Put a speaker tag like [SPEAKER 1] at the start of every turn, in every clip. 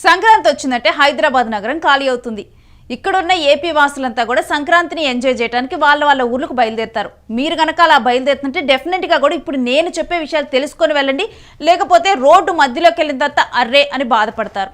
[SPEAKER 1] సంక్రాంతి వచ్చిందంటే హైదరాబాద్ నగరం ఖాళీ అవుతుంది. ఇక్కడున్న ఏపీ వాసులంతా కూడా సంక్రాంతిని ఎంజాయ్ చేయడానికి వాళ్ళ ఊర్లకు బయలుదేరుతారు. మీరు కనుక అలా బయలుదేరుతుంటే డెఫినెట్గా కూడా ఇప్పుడు నేను చెప్పే విషయాలు తెలుసుకొని వెళ్ళండి. లేకపోతే రోడ్డు మధ్యలోకి వెళ్ళిన తర్వాత అర్రే అని బాధపడతారు.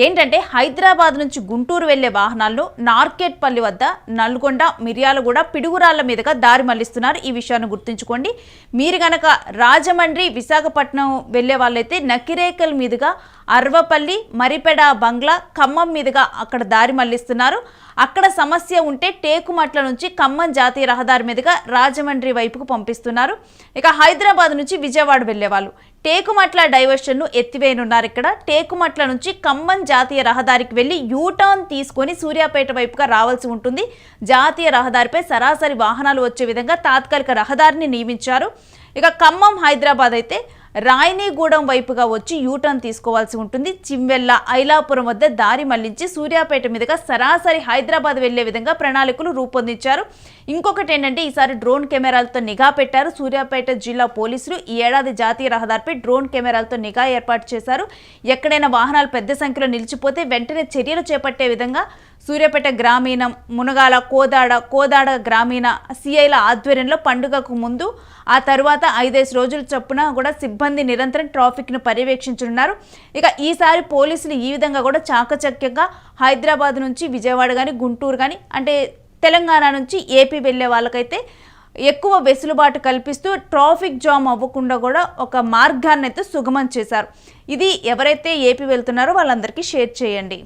[SPEAKER 1] ఏంటంటే హైదరాబాద్ నుంచి గుంటూరు వెళ్లే వాహనాలను నార్కెట్పల్లి వద్ద నల్గొండ, మిర్యాలగూడ, పిడుగురాళ్ల మీదుగా దారి మళ్లిస్తున్నారు. ఈ విషయాన్ని గుర్తుంచుకోండి. మీరు గనక రాజమండ్రి, విశాఖపట్నం వెళ్లే వాళ్ళైతే నకిరేకల్ మీదుగా అర్వపల్లి, మరిపెడ, బంగ్లా, ఖమ్మం మీదుగా అక్కడ దారి మళ్లిస్తున్నారు. అక్కడ సమస్య ఉంటే టేకుమట్ల నుంచి ఖమ్మం జాతీయ రహదారి మీదుగా రాజమండ్రి వైపుకు పంపిస్తున్నారు. ఇక హైదరాబాద్ నుంచి విజయవాడ వెళ్లేవాళ్ళు టేకుమట్ల డైవర్షన్ను ఎత్తివేయనున్నారు. ఇక్కడ టేకుమట్ల నుంచి ఖమ్మం జాతీయ రహదారికి వెళ్లి యూటర్న్ తీసుకొని సూర్యాపేట వైపుగా రావాల్సి ఉంటుంది. జాతీయ రహదారిపై సరాసరి వాహనాలు వచ్చే విధంగా తాత్కాలిక రహదారిని నియమించారు. ఇక ఖమ్మం హైదరాబాద్ అయితే రాయనీగూడెం వైపుగా వచ్చి యూటర్న్ తీసుకోవాల్సి ఉంటుంది. చిమ్వెల్ల, ఐలాపురం వద్ద దారి మళ్లించి సూర్యాపేట మీదుగా సరాసరి హైదరాబాద్ వెళ్లే విధంగా ప్రణాళికలు రూపొందించారు. ఇంకొకటి ఏంటంటే ఈసారి డ్రోన్ కెమెరాలతో నిఘా పెట్టారు. సూర్యాపేట జిల్లా పోలీసులు ఈ ఏడాది జాతీయ రహదారిపై డ్రోన్ కెమెరాలతో నిఘా ఏర్పాటు చేశారు. ఎక్కడైనా వాహనాలు పెద్ద సంఖ్యలో నిలిచిపోతే వెంటనే చర్యలు చేపట్టే విధంగా సూర్యాపేట గ్రామీణం, మునగాల, కోదాడ గ్రామీణ సిఐల ఆధ్వర్యంలో పండుగకు ముందు ఆ తర్వాత 5 రోజుల చొప్పున కూడా సిబ్బంది నిరంతరం ట్రాఫిక్ను పర్యవేక్షించనున్నారు. ఇక ఈసారి పోలీసులు ఈ విధంగా కూడా చాకచక్యంగా హైదరాబాద్ నుంచి విజయవాడ కానీ, గుంటూరు కానీ, అంటే తెలంగాణ నుంచి ఏపీ వెళ్ళే వాళ్ళకైతే ఎక్కువ వెసులుబాటు కల్పిస్తూ ట్రాఫిక్ జామ్ అవ్వకుండా కూడా ఒక మార్గాన్ని అయితే సుగమం చేశారు. ఇది ఎవరైతే ఏపీ వెళ్తున్నారో వాళ్ళందరికీ షేర్ చేయండి.